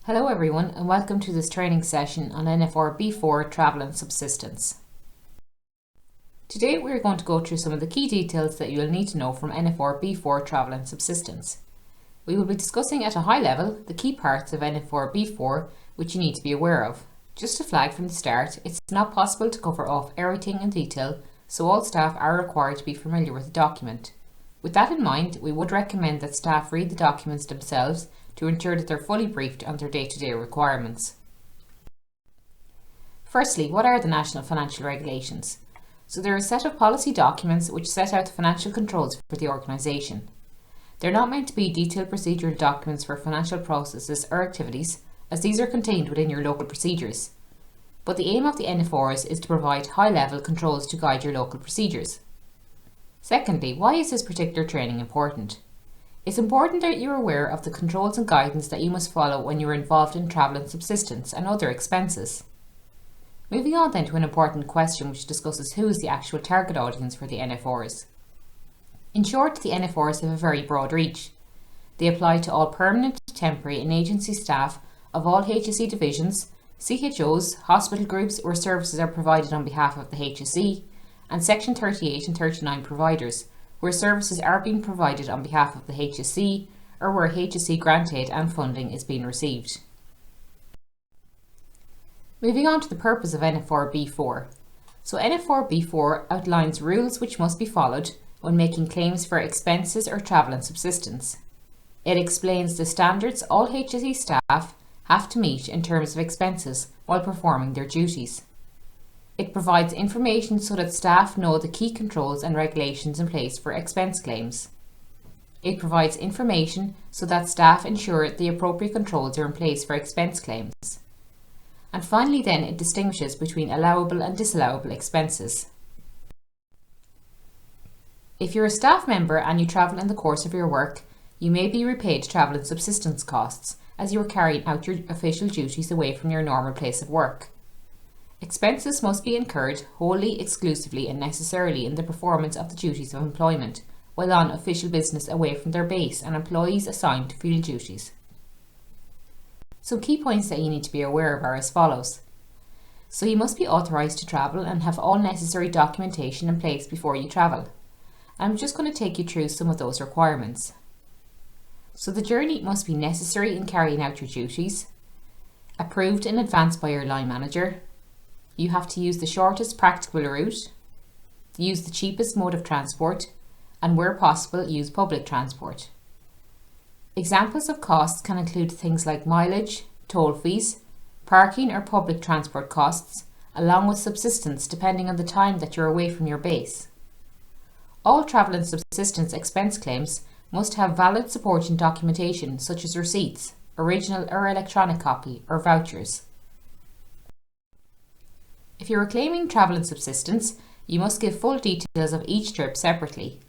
Hello everyone and welcome to this training session on NFR B4 Travel and Subsistence. Today we are going to go through some of the key details that you will need to know from NFR B4 Travel and Subsistence. We will be discussing at a high level the key parts of NFR B4 which you need to be aware of. Just to flag from the start, it's not possible to cover off everything in detail, so all staff are required to be familiar with the document. With that in mind, we would recommend that staff read the documents themselves to ensure that they're fully briefed on their day-to-day requirements. Firstly, what are the National Financial Regulations? So they're a set of policy documents which set out the financial controls for the organisation. They're not meant to be detailed procedural documents for financial processes or activities, as these are contained within your local procedures. But the aim of the NFRs is to provide high-level controls to guide your local procedures. Secondly, why is this particular training important? It's important that you're aware of the controls and guidance that you must follow when you're involved in travel and subsistence and other expenses. Moving on then to an important question which discusses who is the actual target audience for the NFRs. In short, the NFRs have a very broad reach. They apply to all permanent, temporary and agency staff of all HSE divisions, CHOs, hospital groups where services are provided on behalf of the HSE, and Section 38 and 39 providers, where services are being provided on behalf of the HSE or where HSE grant aid and funding is being received. Moving on to the purpose of NFR B4. So NFR B4 outlines rules which must be followed when making claims for expenses or travel and subsistence. It explains the standards all HSE staff have to meet in terms of expenses while performing their duties. It provides information so that staff know the key controls and regulations in place for expense claims. It provides information so that staff ensure the appropriate controls are in place for expense claims. And finally then, it distinguishes between allowable and disallowable expenses. If you're a staff member and you travel in the course of your work, you may be repaid travel and subsistence costs as you are carrying out your official duties away from your normal place of work. Expenses must be incurred wholly, exclusively and necessarily in the performance of the duties of employment, while on official business away from their base and employees assigned to field duties. Some key points that you need to be aware of are as follows. So you must be authorised to travel and have all necessary documentation in place before you travel. I'm just going to take you through some of those requirements. So the journey must be necessary in carrying out your duties, approved in advance by your line manager. You have to use the shortest practicable route, use the cheapest mode of transport, and where possible use public transport. Examples of costs can include things like mileage, toll fees, parking or public transport costs, along with subsistence depending on the time that you're away from your base. All travel and subsistence expense claims must have valid supporting documentation such as receipts, original or electronic copy, or vouchers. If you are claiming travel and subsistence, you must give full details of each trip separately.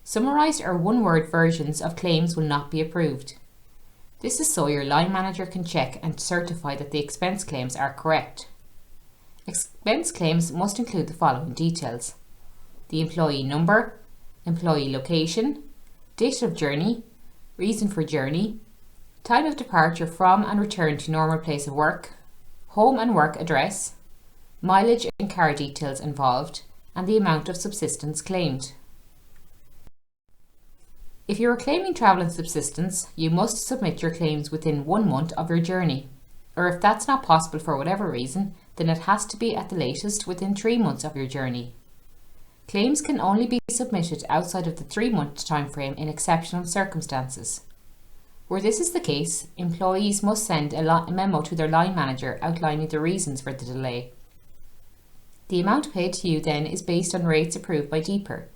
Summarised or one-word versions of claims will not be approved. This is so your line manager can check and certify that the expense claims are correct. Expense claims must include the following details: the employee number, employee location, date of journey, reason for journey, time of departure from and return to normal place of work, home and work address, mileage and car details involved, and the amount of subsistence claimed. If you are claiming travel and subsistence, you must submit your claims within 1 month of your journey, or if that's not possible for whatever reason, then it has to be at the latest within 3 months of your journey. Claims can only be submitted outside of the 3-month timeframe in exceptional circumstances. Where this is the case, employees must send a memo to their line manager outlining the reasons for the delay. The amount paid to you then is based on rates approved by DPER,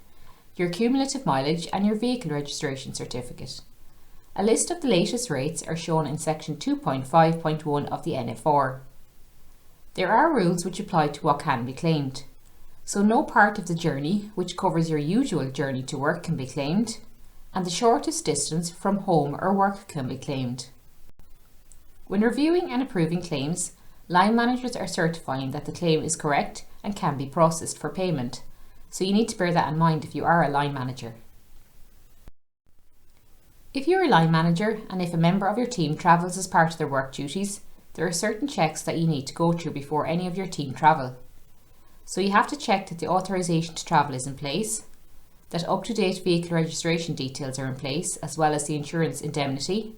your cumulative mileage and your vehicle registration certificate. A list of the latest rates are shown in section 2.5.1 of the NFR. There are rules which apply to what can be claimed. So no part of the journey, which covers your usual journey to work, can be claimed, and the shortest distance from home or work can be claimed. When reviewing and approving claims, line managers are certifying that the claim is correct and can be processed for payment, so you need to bear that in mind if you are a line manager. If you're a line manager and if a member of your team travels as part of their work duties, there are certain checks that you need to go through before any of your team travel. So you have to check that the authorisation to travel is in place, that up-to-date vehicle registration details are in place, as well as the insurance indemnity,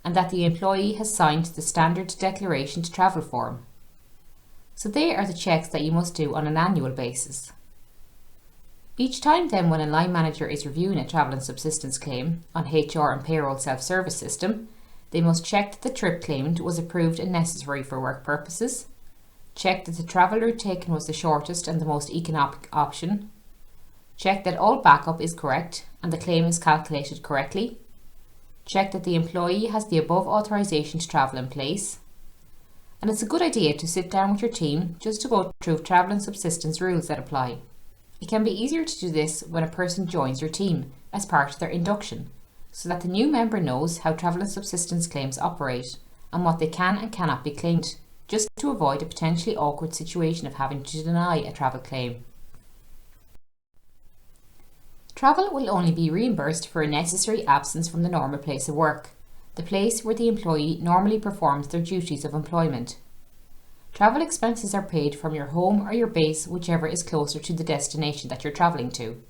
and that the employee has signed the standard declaration to travel form. So they are the checks that you must do on an annual basis. Each time then when a line manager is reviewing a travel and subsistence claim on HR and payroll self-service system, they must check that the trip claimed was approved and necessary for work purposes, check that the travel route taken was the shortest and the most economic option, check that all backup is correct and the claim is calculated correctly, check that the employee has the above authorisation to travel in place, and it's a good idea to sit down with your team just to go through travel and subsistence rules that apply. It can be easier to do this when a person joins your team as part of their induction, so that the new member knows how travel and subsistence claims operate and what they can and cannot be claimed, just to avoid a potentially awkward situation of having to deny a travel claim. Travel will only be reimbursed for a necessary absence from the normal place of work, the place where the employee normally performs their duties of employment. Travel expenses are paid from your home or your base, whichever is closer to the destination that you're travelling to.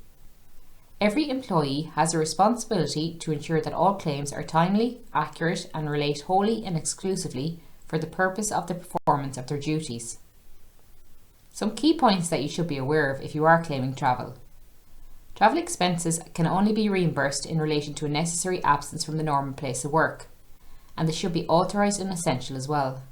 Every employee has a responsibility to ensure that all claims are timely, accurate, and relate wholly and exclusively for the purpose of the performance of their duties. Some key points that you should be aware of if you are claiming travel. Travel expenses can only be reimbursed in relation to a necessary absence from the normal place of work, and they should be authorised and essential as well.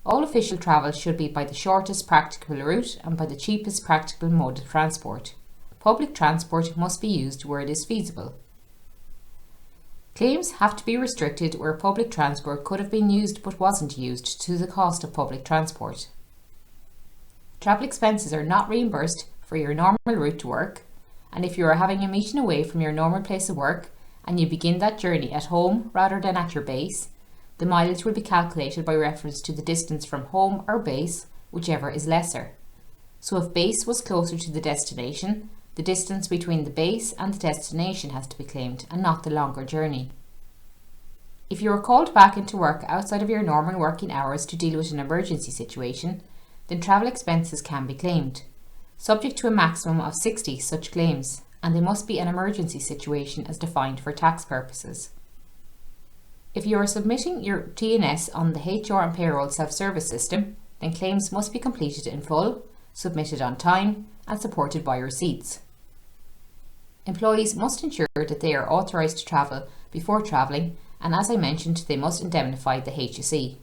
All official travel should be by the shortest practicable route and by the cheapest practicable mode of transport. Public transport must be used where it is feasible. Claims have to be restricted where public transport could have been used but wasn't used to the cost of public transport. Travel expenses are not reimbursed for your normal route to work, and if you are having a meeting away from your normal place of work and you begin that journey at home rather than at your base, the mileage will be calculated by reference to the distance from home or base, whichever is lesser. So if base was closer to the destination, the distance between the base and the destination has to be claimed and not the longer journey. If you are called back into work outside of your normal working hours to deal with an emergency situation, then travel expenses can be claimed, subject to a maximum of 60 such claims, and they must be an emergency situation as defined for tax purposes. If you are submitting your T&S on the HR and payroll self-service system, then claims must be completed in full, submitted on time, and supported by receipts. Employees must ensure that they are authorised to travel before travelling, and as I mentioned, they must indemnify the HSE.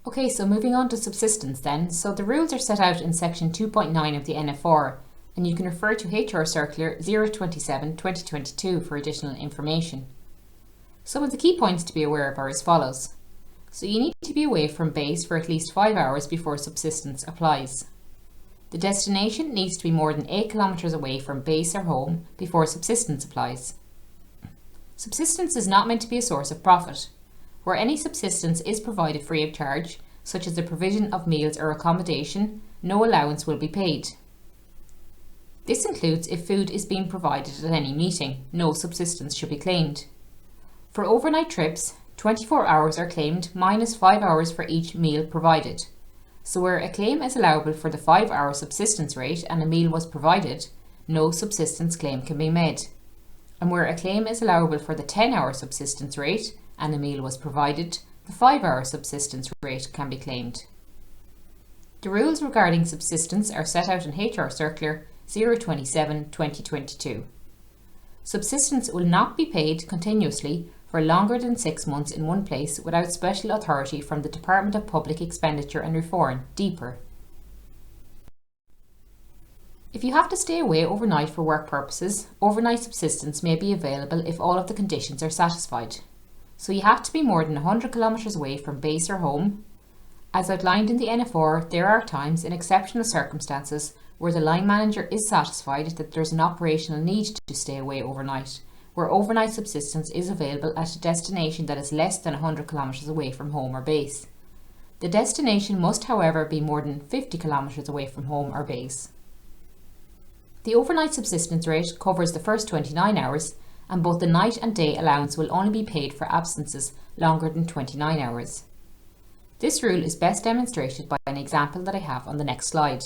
Okay, so moving on to subsistence then. So the rules are set out in section 2.9 of the NFR, and you can refer to HR Circular 027/2022 for additional information. Some of the key points to be aware of are as follows. So you need to be away from base for at least 5 hours before subsistence applies. The destination needs to be more than 8 kilometres away from base or home before subsistence applies. Subsistence is not meant to be a source of profit. Where any subsistence is provided free of charge, such as the provision of meals or accommodation, no allowance will be paid. This includes if food is being provided at any meeting, no subsistence should be claimed. For overnight trips, 24 hours are claimed minus 5 hours for each meal provided. So where a claim is allowable for the 5-hour subsistence rate and a meal was provided, no subsistence claim can be made. And where a claim is allowable for the 10-hour subsistence rate and a meal was provided, the 5-hour subsistence rate can be claimed. The rules regarding subsistence are set out in HR Circular 027/2022. Subsistence will not be paid continuously for longer than 6 months in one place without special authority from the Department of Public Expenditure and Reform, DPER. If you have to stay away overnight for work purposes, overnight subsistence may be available if all of the conditions are satisfied. So you have to be more than 100 kilometres away from base or home. As outlined in the NFR, there are times in exceptional circumstances where the line manager is satisfied that there is an operational need to stay away overnight, where overnight subsistence is available at a destination that is less than 100 kilometres away from home or base. The destination must, however, be more than 50 kilometres away from home or base. The overnight subsistence rate covers the first 29 hours and both the night and day allowance will only be paid for absences longer than 29 hours. This rule is best demonstrated by an example that I have on the next slide.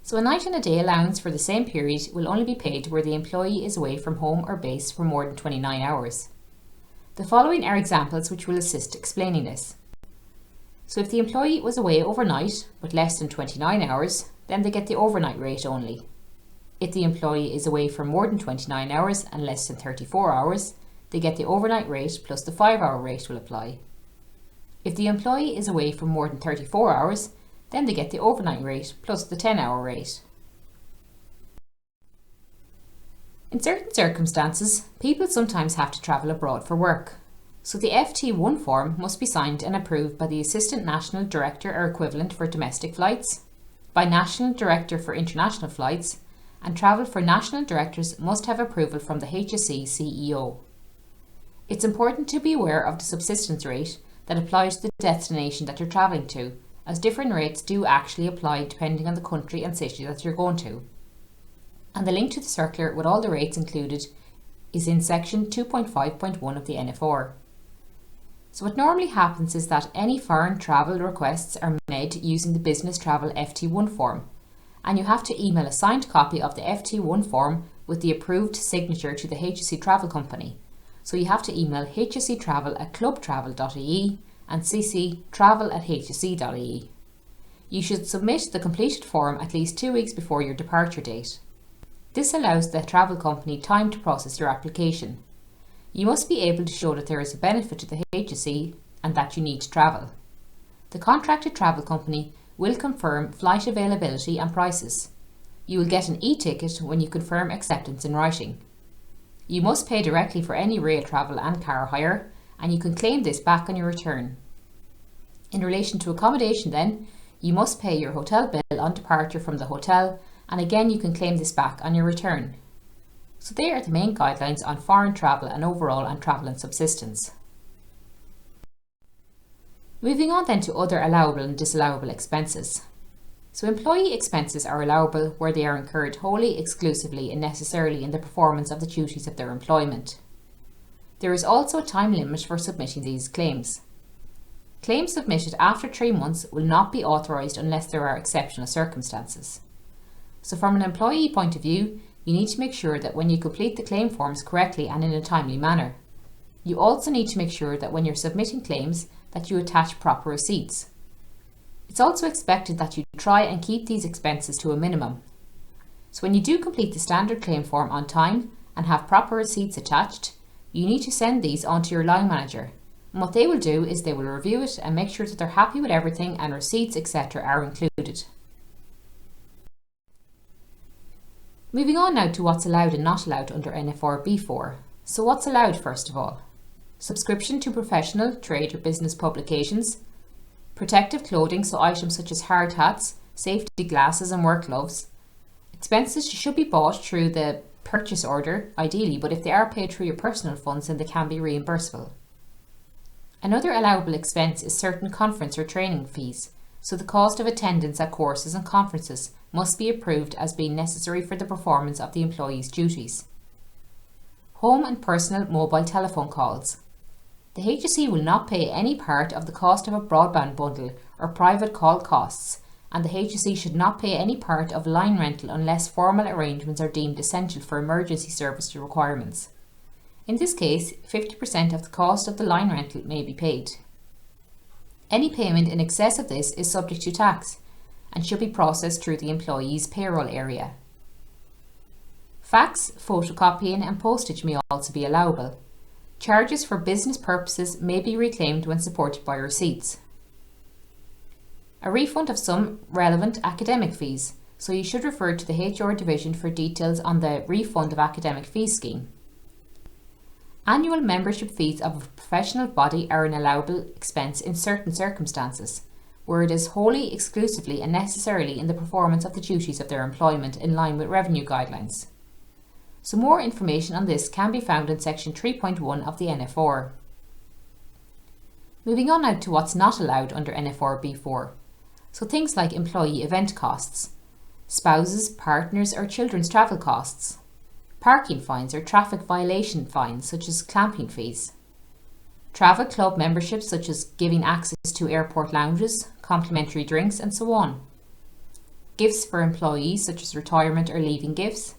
So a night and a day allowance for the same period will only be paid where the employee is away from home or base for more than 29 hours. The following are examples which will assist explaining this. So if the employee was away overnight but less than 29 hours, then they get the overnight rate only. If the employee is away for more than 29 hours and less than 34 hours, they get the overnight rate plus the 5-hour rate will apply. If the employee is away for more than 34 hours, then they get the overnight rate plus the 10-hour rate. In certain circumstances, people sometimes have to travel abroad for work. So the FT1 form must be signed and approved by the Assistant National Director or equivalent for domestic flights, by National Director for international flights, and travel for national directors must have approval from the HSE CEO. It's important to be aware of the subsistence rate that applies to the destination that you're travelling to, as different rates do actually apply depending on the country and city that you're going to. And the link to the circular with all the rates included is in section 2.5.1 of the NFR. So what normally happens is that any foreign travel requests are made using the Business Travel FT1 form, and you have to email a signed copy of the FT1 form with the approved signature to the HSE Travel Company. So you have to email hsetravel@clubtravel.ie and cc travel@hse.ie. You should submit the completed form at least 2 weeks before your departure date. This allows the travel company time to process your application. You must be able to show that there is a benefit to the HSE and that you need to travel. The contracted travel company will confirm flight availability and prices. You will get an e-ticket when you confirm acceptance in writing. You must pay directly for any rail travel and car hire, and you can claim this back on your return. In relation to accommodation then, you must pay your hotel bill on departure from the hotel, and again you can claim this back on your return. So they are the main guidelines on foreign travel and overall on travel and subsistence. Moving on then to other allowable and disallowable expenses. So employee expenses are allowable where they are incurred wholly, exclusively and necessarily in the performance of the duties of their employment. There is also a time limit for submitting these claims. Claims submitted after 3 months will not be authorised unless there are exceptional circumstances. So from an employee point of view, you need to make sure that when you complete the claim forms correctly and in a timely manner. You also need to make sure that when you're submitting claims that you attach proper receipts. It's also expected that you try and keep these expenses to a minimum. So when you do complete the standard claim form on time and have proper receipts attached, you need to send these on to your line manager. And what they will do is they will review it and make sure that they're happy with everything and receipts etc. are included. Moving on now to what's allowed and not allowed under NFR B4. So what's allowed first of all? Subscription to professional, trade or business publications, protective clothing, so items such as hard hats, safety glasses and work gloves. Expenses should be bought through the purchase order, ideally, but if they are paid through your personal funds then they can be reimbursable. Another allowable expense is certain conference or training fees, so the cost of attendance at courses and conferences must be approved as being necessary for the performance of the employee's duties. Home and personal mobile telephone calls. The HSE will not pay any part of the cost of a broadband bundle or private call costs, and the HSE should not pay any part of line rental unless formal arrangements are deemed essential for emergency service requirements. In this case, 50% of the cost of the line rental may be paid. Any payment in excess of this is subject to tax and should be processed through the employee's payroll area. Fax, photocopying and postage may also be allowable. Charges for business purposes may be reclaimed when supported by receipts. A refund of some relevant academic fees, so you should refer to the HR division for details on the refund of academic fees scheme. Annual membership fees of a professional body are an allowable expense in certain circumstances, where it is wholly, exclusively and necessarily in the performance of the duties of their employment in line with revenue guidelines. So more information on this can be found in section 3.1 of the NFR. Moving on now to what's not allowed under NFR B4. So things like employee event costs, spouses, partners or children's travel costs, parking fines or traffic violation fines such as clamping fees, travel club memberships such as giving access to airport lounges, complimentary drinks and so on, gifts for employees such as retirement or leaving gifts,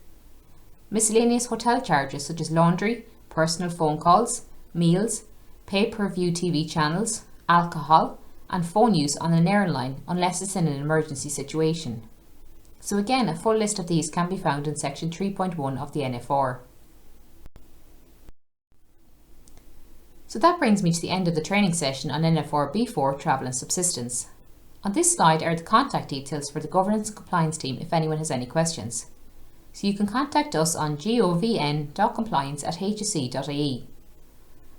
miscellaneous hotel charges such as laundry, personal phone calls, meals, pay-per-view TV channels, alcohol and phone use on an airline unless it's in an emergency situation. So again, a full list of these can be found in section 3.1 of the NFR. So that brings me to the end of the training session on NFR B4 Travel and Subsistence. On this slide are the contact details for the Governance and Compliance team if anyone has any questions. So you can contact us on govn.compliance@hse.ie.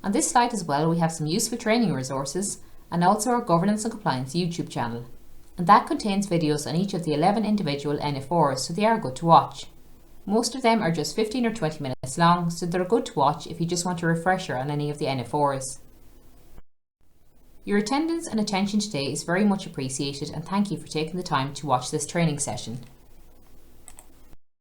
On this slide as well we have some useful training resources and also our Governance and Compliance YouTube channel. And that contains videos on each of the 11 individual NFRs, so they are good to watch. Most of them are just 15 or 20 minutes long, so they're good to watch if you just want a refresher on any of the NFRs. Your attendance and attention today is very much appreciated and thank you for taking the time to watch this training session.